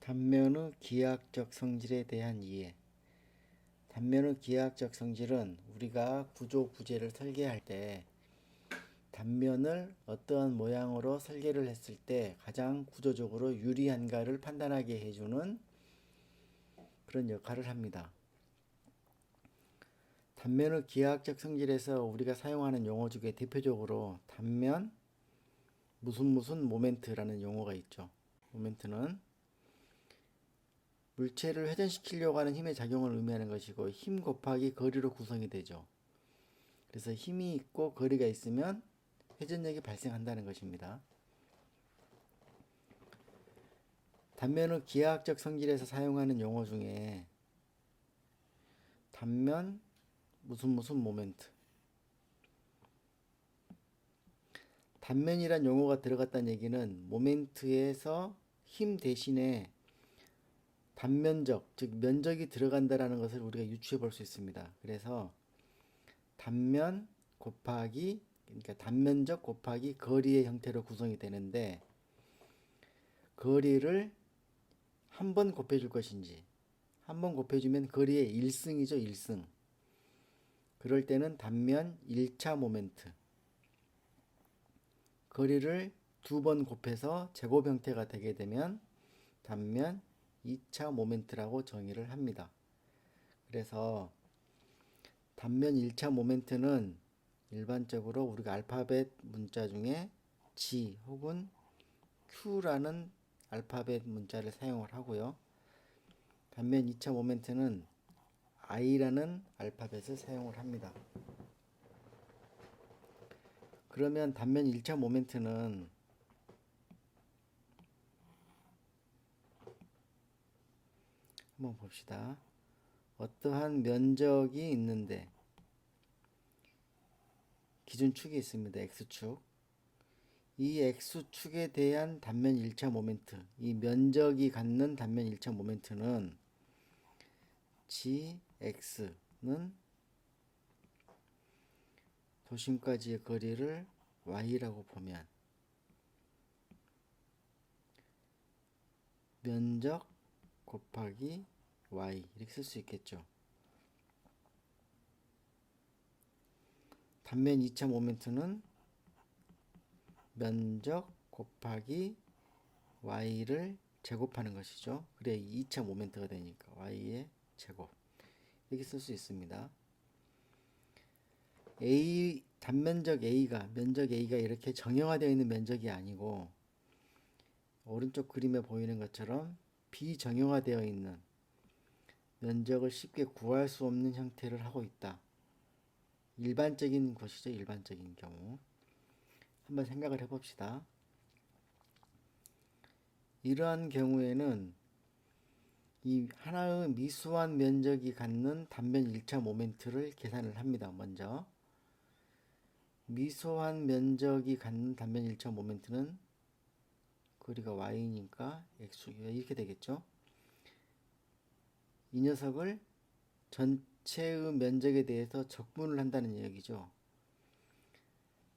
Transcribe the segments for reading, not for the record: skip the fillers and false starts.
단면의 기하학적 성질에 대한 이해. 단면의 기하학적 성질은 우리가 구조 부재를 설계할 때 단면을 어떠한 모양으로 설계를 했을 때 가장 구조적으로 유리한가를 판단하게 해주는 그런 역할을 합니다. 단면의 기하학적 성질에서 우리가 사용하는 용어 중에 대표적으로 단면 무슨 모멘트라는 용어가 있죠. 모멘트는 물체를 회전시키려고 하는 힘의 작용을 의미하는 것이고 힘 곱하기 거리로 구성이 되죠. 그래서 힘이 있고 거리가 있으면 회전력이 발생한다는 것입니다. 단면의 기하학적 성질에서 사용하는 용어 중에 단면 무슨 모멘트, 단면이란 용어가 들어갔다는 얘기는 모멘트에서 힘 대신에 단면적, 즉 면적이 들어간다라는 것을 우리가 유추해 볼 수 있습니다. 그래서 단면 곱하기, 그러니까 단면적 곱하기 거리의 형태로 구성이 되는데, 거리를 한 번 곱해줄 것인지, 한 번 곱해주면 거리의 1승이죠, 1승. 그럴 때는 단면 1차 모멘트. 거리를 두 번 곱해서 제곱 형태가 되게 되면 단면 2차 모멘트라고 정의를 합니다. 그래서 단면 1차 모멘트는 일반적으로 우리가 알파벳 문자 중에 G 혹은 Q라는 알파벳 문자를 사용을 하고요. 단면 2차 모멘트는 I라는 알파벳을 사용을 합니다. 그러면 단면 1차 모멘트는 한번 봅시다. 어떠한 면적이 있는데 기준축이 있습니다. X축. 이 X축에 대한 단면 1차 모멘트, 이 면적이 갖는 단면 1차 모멘트는 GX는 도심까지의 거리를 Y라고 보면 면적 곱하기 Y 이렇게 쓸 수 있겠죠. 단면 2차 모멘트는 면적 곱하기 Y를 제곱하는 것이죠. 그래야 2차 모멘트가 되니까 Y의 제곱 이렇게 쓸 수 있습니다. A 단면적 A가 면적 A가 이렇게 정형화되어 있는 면적이 아니고 오른쪽 그림에 보이는 것처럼 비정형화되어 있는 면적을 쉽게 구할 수 없는 형태를 하고 있다. 일반적인 것이죠. 일반적인 경우. 한번 생각을 해봅시다. 이러한 경우에는 이 하나의 미수한 면적이 갖는 단면 1차 모멘트를 계산을 합니다. 먼저 미수한 면적이 갖는 단면 1차 모멘트는 거리가 y니까 x축이 이렇게 되겠죠. 이 녀석을 전체의 면적에 대해서 적분을 한다는 얘기죠.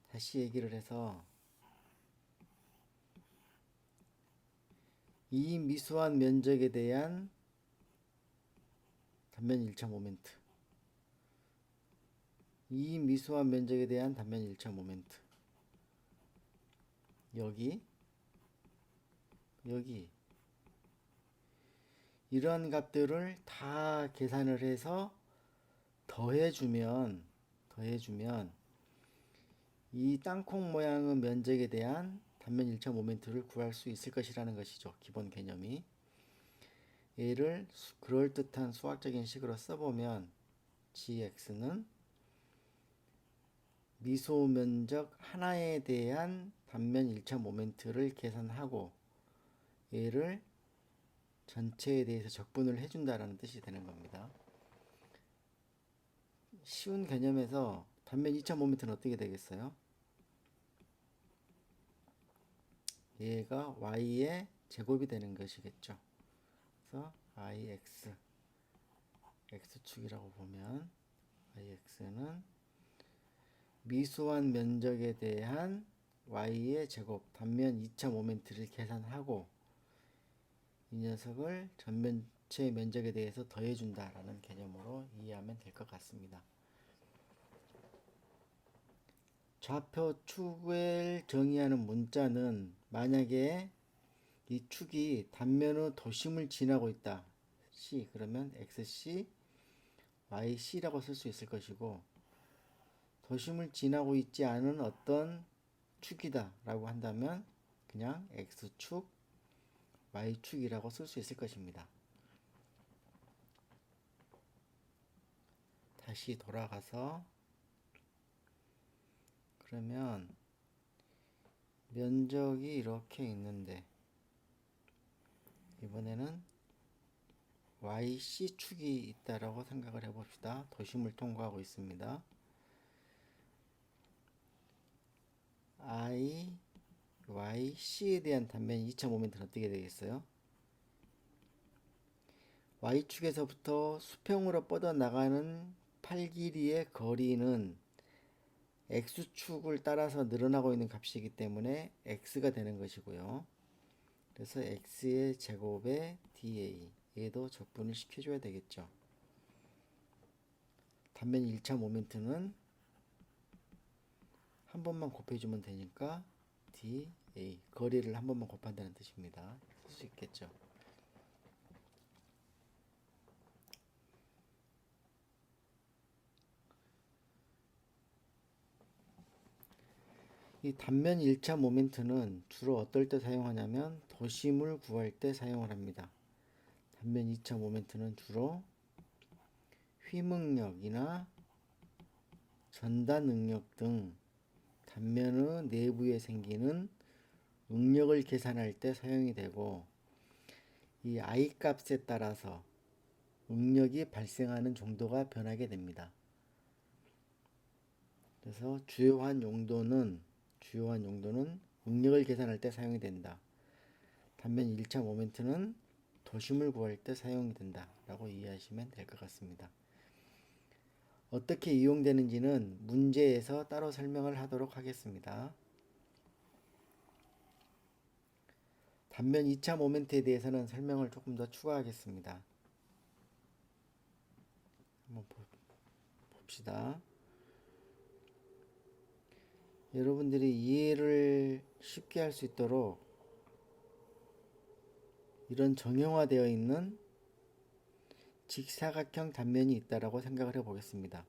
다시 얘기를 해서 이 미수한 면적에 대한 단면 1차 모멘트, 이 미수한 면적에 대한 단면 1차 모멘트, 여기 이러한 값들을 다 계산을 해서 더해주면 이 땅콩 모양의 면적에 대한 단면 1차 모멘트를 구할 수 있을 것이라는 것이죠. 기본 개념이. 얘를 그럴듯한 수학적인 식으로 써보면 gx는 미소 면적 하나에 대한 단면 1차 모멘트를 계산하고 얘를 전체에 대해서 적분을 해준다라는 뜻이 되는 겁니다. 쉬운 개념에서 단면 2차 모멘트는 어떻게 되겠어요? 얘가 y의 제곱이 되는 것이겠죠. 그래서 ix, x축이라고 보면 ix는 미수한 면적에 대한 y의 제곱, 단면 2차 모멘트를 계산하고 이 녀석을 전체 면적에 대해서 더해준다라는 개념으로 이해하면 될 것 같습니다. 좌표 축을 정의하는 문자는 만약에 이 축이 단면의 도심을 지나고 있다. C 그러면 XC, YC라고 쓸 수 있을 것이고 도심을 지나고 있지 않은 어떤 축이다 라고 한다면 그냥 X축, Y축이라고 쓸 수 있을 것입니다. 다시 돌아가서 그러면 면적이 이렇게 있는데 이번에는 YC축이 있다라고 생각을 해봅시다. 도심을 통과하고 있습니다. YC에 대한 단면이 2차 모멘트는 어떻게 되겠어요? Y축에서부터 수평으로 뻗어나가는 팔 길이의 거리는 X축을 따라서 늘어나고 있는 값이기 때문에 X가 되는 것이고요. 그래서 X의 제곱에 dA 얘도 적분을 시켜줘야 되겠죠. 단면 1차 모멘트는 한 번만 곱해주면 되니까 dA 거리를 한 번만 곱한다는 뜻입니다. 쓸 수 있겠죠. 이 단면 1차 모멘트는 주로 어떨 때 사용하냐면 도심을 구할 때 사용을 합니다. 단면 2차 모멘트는 주로 휘응력이나 전단 응력 등 단면의 내부에 생기는 응력을 계산할 때 사용이 되고 이 I 값에 따라서 응력이 발생하는 정도가 변하게 됩니다. 그래서 주요한 용도는 응력을 계산할 때 사용이 된다. 단면 1차 모멘트는 도심을 구할 때 사용이 된다 라고 이해하시면 될 것 같습니다. 어떻게 이용되는지는 문제에서 따로 설명을 하도록 하겠습니다. 단면 2차 모멘트에 대해서는 설명을 조금 더 추가하겠습니다. 한번 봅시다. 여러분들이 이해를 쉽게 할 수 있도록 이런 정형화되어 있는 직사각형 단면이 있다라고 생각을 해보겠습니다.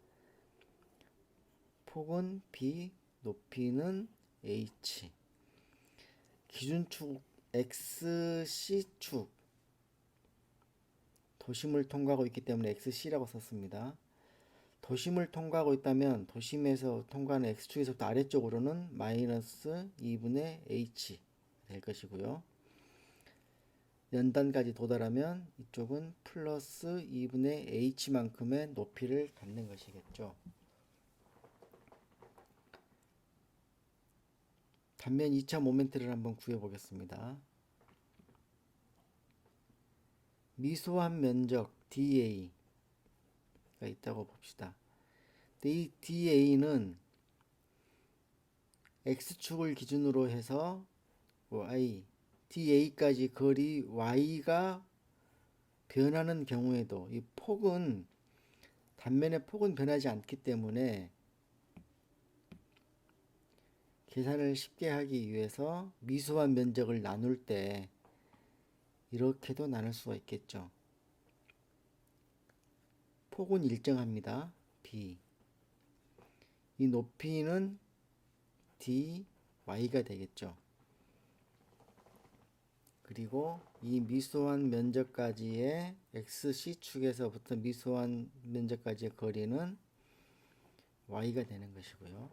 폭은 B, 높이는 H. 기준축 XC축 도심을 통과하고 있기 때문에 XC라고 썼습니다. 도심을 통과하고 있다면 도심에서 통과하는 X축에서부터 아래쪽으로는 마이너스 2분의 H 될 것이고요. 연단까지 도달하면 이쪽은 플러스 2분의 H만큼의 높이를 갖는 것이겠죠. 단면 2차 모멘트를 한번 구해보겠습니다. 미소한 면적 dA가 있다고 봅시다. 이 dA는 X축을 기준으로 해서 dA까지 거리 Y가 변하는 경우에도 이 폭은 단면의 폭은 변하지 않기 때문에 계산을 쉽게 하기 위해서 미소한 면적을 나눌 때 이렇게도 나눌 수가 있겠죠. 폭은 일정합니다. B. 이 높이는 dy가 되겠죠. 그리고 이 미소한 면적까지의 XC축에서부터 미소한 면적까지의 거리는 y가 되는 것이고요.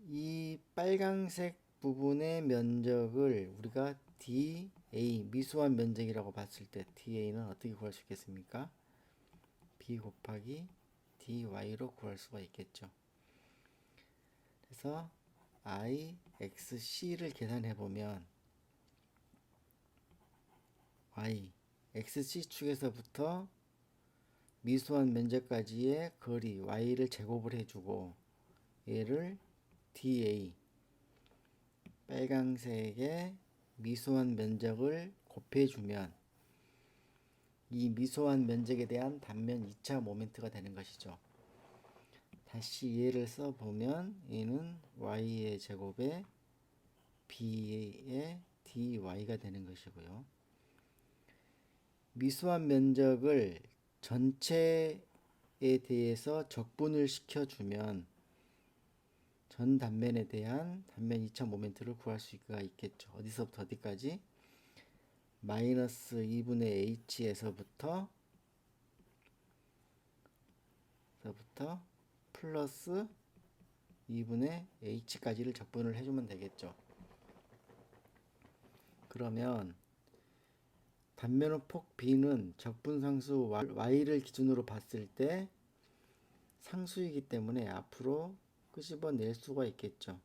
이 빨강색 부분의 면적을 우리가 dA 미소한 면적이라고 봤을 때 dA는 어떻게 구할 수 있겠습니까? B 곱하기 dy로 구할 수가 있겠죠. 그래서 IXC를 계산해 보면 XC축에서부터 미소한 면적까지의 거리 Y를 제곱을 해주고 얘를 dA 빨강색의 미소한 면적을 곱해주면 이 미소한 면적에 대한 단면 2차 모멘트가 되는 것이죠. 다시 얘를 써보면 얘는 y의 제곱에 b의 dy가 되는 것이고요. 미소한 면적을 전체에 대해서 적분을 시켜주면 전 단면에 대한 단면 2차 모멘트를 구할 수가 있겠죠. 어디서부터 어디까지? 마이너스 2분의 h에서부터 플러스 2분의 h까지를 적분을 해주면 되겠죠. 그러면 단면의 폭 b는 적분상수 y를 기준으로 봤을 때 상수이기 때문에 앞으로 끄집어낼 수가 있겠죠.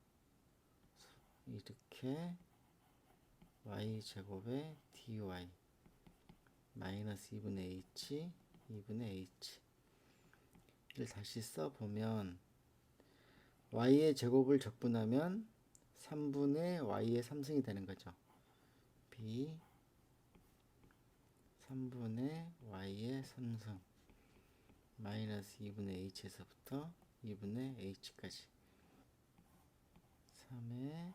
이렇게 y제곱에 dy 마이너스 2분의 h를 다시 써보면 y의 제곱을 적분하면 3분의 y의 3승이 되는 거죠. b 3분의 y의 3승 마이너스 2분의 h에서부터 2분의 h까지 3의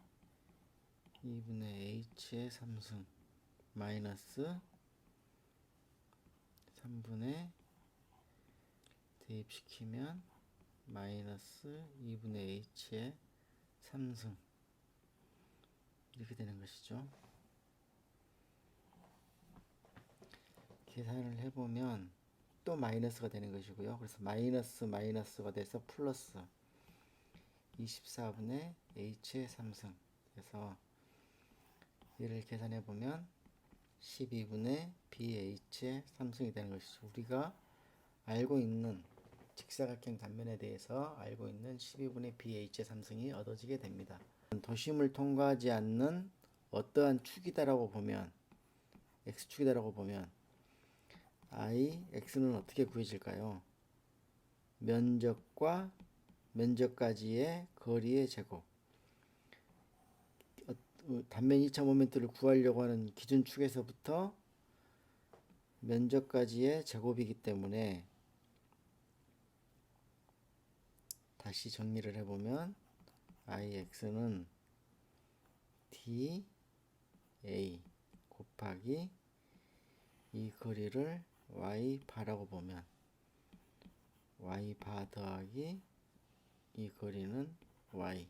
2분의 h의 3승 마이너스 3분의 대입시키면 마이너스 2분의 h의 3승 이렇게 되는 것이죠. 계산을 해보면 또 마이너스가 되는 것이고요. 그래서 마이너스가 돼서 플러스 24분의 h의 3승 그래서 얘를 계산해보면 12분의 bh의 3승이 되는 것이죠. 우리가 알고 있는 직사각형 단면에 대해서 알고 있는 12분의 bh의 3승이 얻어지게 됩니다. 도심을 통과하지 않는 어떠한 축이다라고 보면 x축이다라고 보면 x는 어떻게 구해질까요? 면적과 면적까지의 거리의 제곱 단면 2차 모멘트를 구하려고 하는 기준축에서부터 면적까지의 제곱이기 때문에 다시 정리를 해보면 x는 dA 곱하기 이 거리를 y바라고 보면 y바 더하기 이 거리는 y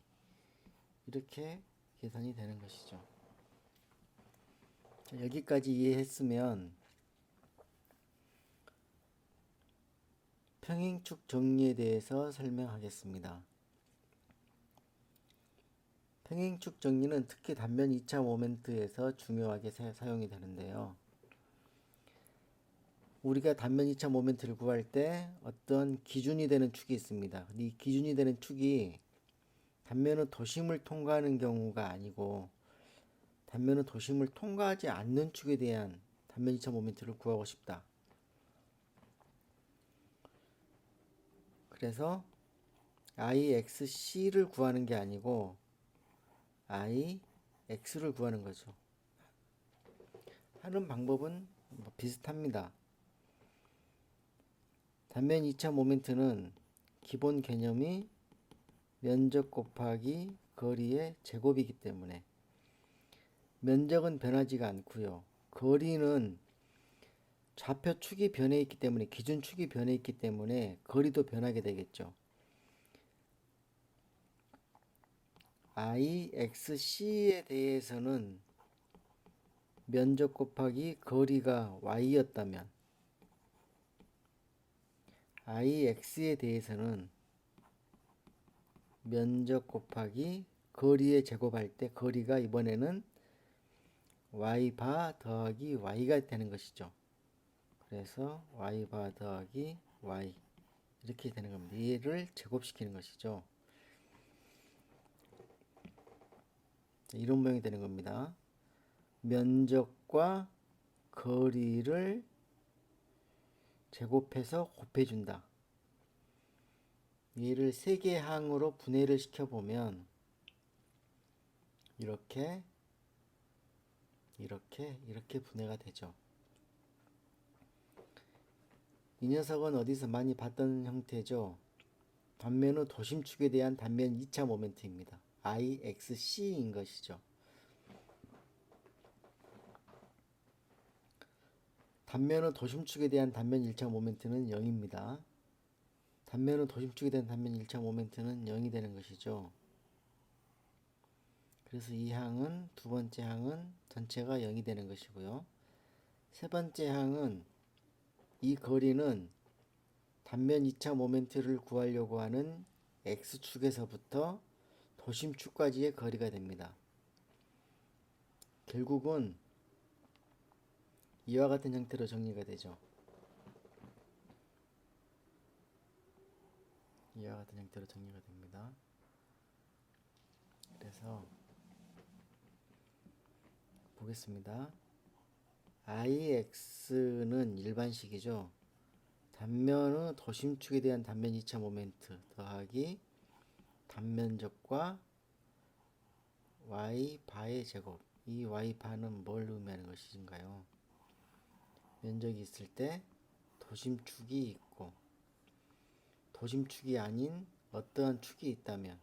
이렇게 계산이 되는 것이죠. 여기까지 이해했으면 평행축 정리에 대해서 설명하겠습니다. 평행축 정리는 특히 단면 2차 모멘트에서 중요하게 사용이 되는데요. 우리가 단면 2차 모멘트를 구할 때 어떤 기준이 되는 축이 있습니다. 이 기준이 되는 축이 단면의 도심을 통과하는 경우가 아니고 단면의 도심을 통과하지 않는 축에 대한 단면 2차 모멘트를 구하고 싶다. 그래서 IXC를 구하는 게 아니고 IX를 구하는 거죠. 하는 방법은 비슷합니다. 단면 2차 모멘트는 기본 개념이 면적 곱하기 거리의 제곱이기 때문에 면적은 변하지가 않고요. 거리는 좌표축이 변해 있기 때문에 기준축이 변해 있기 때문에 거리도 변하게 되겠죠. IXC에 대해서는 면적 곱하기 거리가 y였다면 IX에 대해서는 면적 곱하기 거리의 제곱할 때 거리가 이번에는 y바 더하기 y가 되는 것이죠. 그래서 y바 더하기 y 이렇게 되는 겁니다. 얘를 제곱시키는 것이죠. 이런 모양이 되는 겁니다. 면적과 거리를 제곱해서 곱해준다. 얘를 세 개의 항으로 분해를 시켜보면 이렇게 이렇게 분해가 되죠. 이 녀석은 어디서 많이 봤던 형태죠. 단면의 도심축에 대한 단면 2차 모멘트입니다. IXC인 것이죠. 단면의 도심축에 대한 단면 1차 모멘트는 0입니다. 단면의 도심축에 대한 단면 1차 모멘트는 0이 되는 것이죠. 그래서 이 항은, 두 번째 항은 전체가 0이 되는 것이고요. 세 번째 항은 이 거리는 단면 2차 모멘트를 구하려고 하는 X축에서부터 도심축까지의 거리가 됩니다. 결국은 이와 같은 형태로 정리가 되죠. 이와 같은 형태로 정리가 됩니다. 그래서 보겠습니다. IX는 일반식이죠. 단면의 도심축에 대한 단면 2차 모멘트 더하기 단면적과 Y바의 제곱. 이 Y바는 뭘 의미하는 것인가요? 면적이 있을 때 도심축이 있고 도심축이 아닌 어떠한 축이 있다면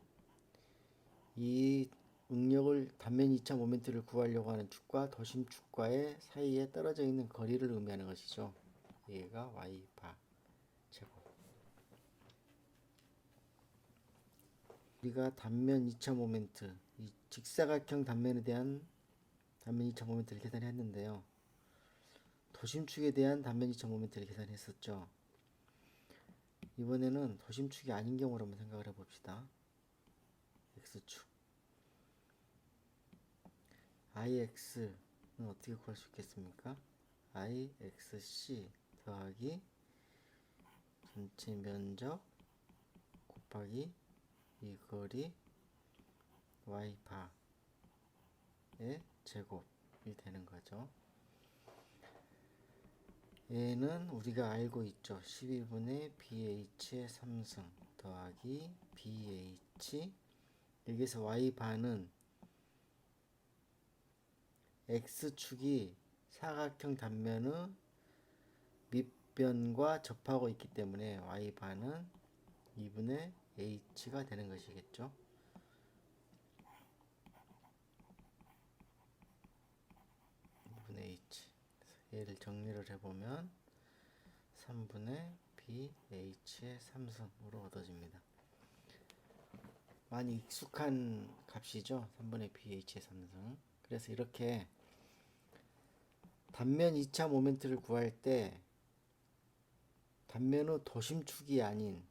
이 응력을 단면 2차 모멘트를 구하려고 하는 축과 도심축과의 사이에 떨어져 있는 거리를 의미하는 것이죠. 얘가 Y바 제곱. 우리가 단면 2차 모멘트, 이 직사각형 단면에 대한 단면 2차 모멘트를 계산했는데요. 도심축에 대한 단면 2차 모멘트를 계산했었죠. 이번에는 도심축이 아닌 경우로 한번 생각을 해봅시다. X축. IX는 어떻게 구할 수 있겠습니까? IXC 더하기 전체 면적 곱하기 이 거리 Y바의 제곱이 되는 거죠. 얘는 우리가 알고 있죠. 12분의 BH의 3승 더하기 BH. 여기서 Y바는 X축이 사각형 단면의 밑변과 접하고 있기 때문에 Y바는 2분의 H가 되는 것이겠죠. 2분의 H. 얘를 정리를 해보면 3분의 BH의 3승으로 얻어집니다. 많이 익숙한 값이죠. 3분의 BH의 3승. 그래서 이렇게 단면 2차 모멘트를 구할 때 단면의 도심축이 아닌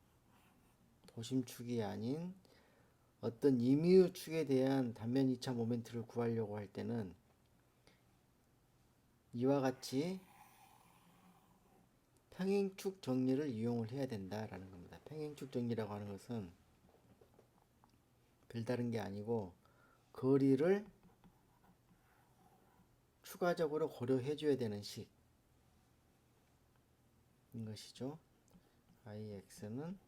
어떤 임의의 축에 대한 단면 2차 모멘트를 구하려고 할 때는 이와 같이 평행축 정리를 이용을 해야 된다라는 겁니다. 평행축 정리라고 하는 것은 별다른 게 아니고 거리를 추가적으로 고려해 줘야 되는 식인 것이죠. IX는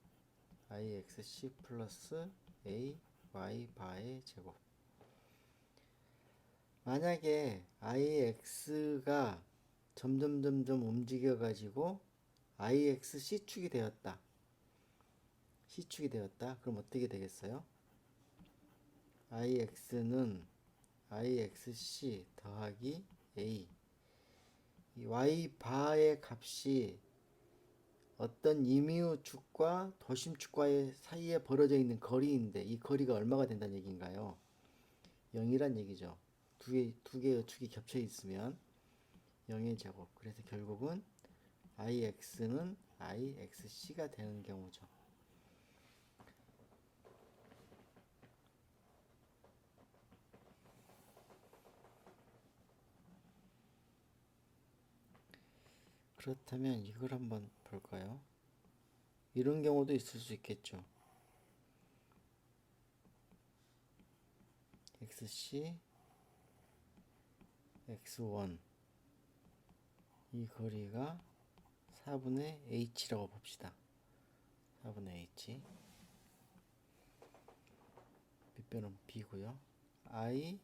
IXC 플러스 AY 바의 제곱. 만약에 IX가 점점 움직여 가지고 IXC축이 되었다. C축이 되었다. 그럼 어떻게 되겠어요? IX는 IXC 더하기 A. 이 Y바의 값이 어떤 임의의 축과 도심축과의 사이에 벌어져 있는 거리인데 이 거리가 얼마가 된다는 얘기인가요? 0이란 얘기죠. 두 개의 축이 겹쳐 있으면 0의 제곱. 그래서 결국은 IX는 IXC가 되는 경우죠. 그렇다면 이걸 한번 볼까요? 이런 경우도 있을 수 있겠죠. XC, X1 이 거리가 4분의 H라고 봅시다. 4분의 H 밑변은 B고요. I,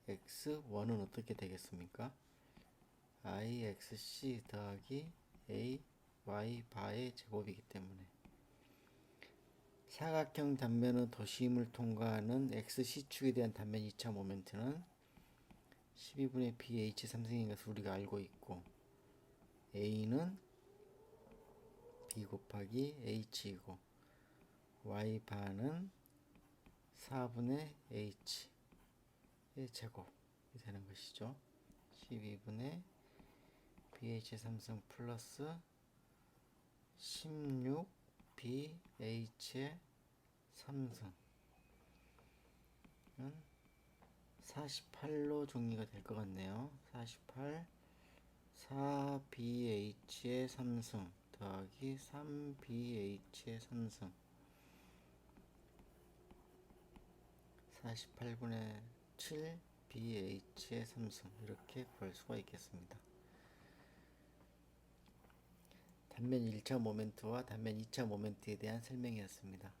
x1은 어떻게 되겠습니까? ixc 더하기 a y 바의 제곱이기 때문에 사각형 단면의 도심을 통과하는 xc축에 대한 단면 2차 모멘트는 12분의 ph 3승인 것을 우리가 알고 있고 a는 b 곱하기 h이고 y 바는 4분의 h의 제곱이 되는 것이죠. 12분의 bh 3승 플러스 16 bh의 3승은 48로 정리가 될 것 같네요. 48 4bh의 3승 더하기 3bh의 3승 48분의 7 bh의 3승 이렇게 구할 수가 있겠습니다. 단면 1차 모멘트와 단면 2차 모멘트에 대한 설명이었습니다.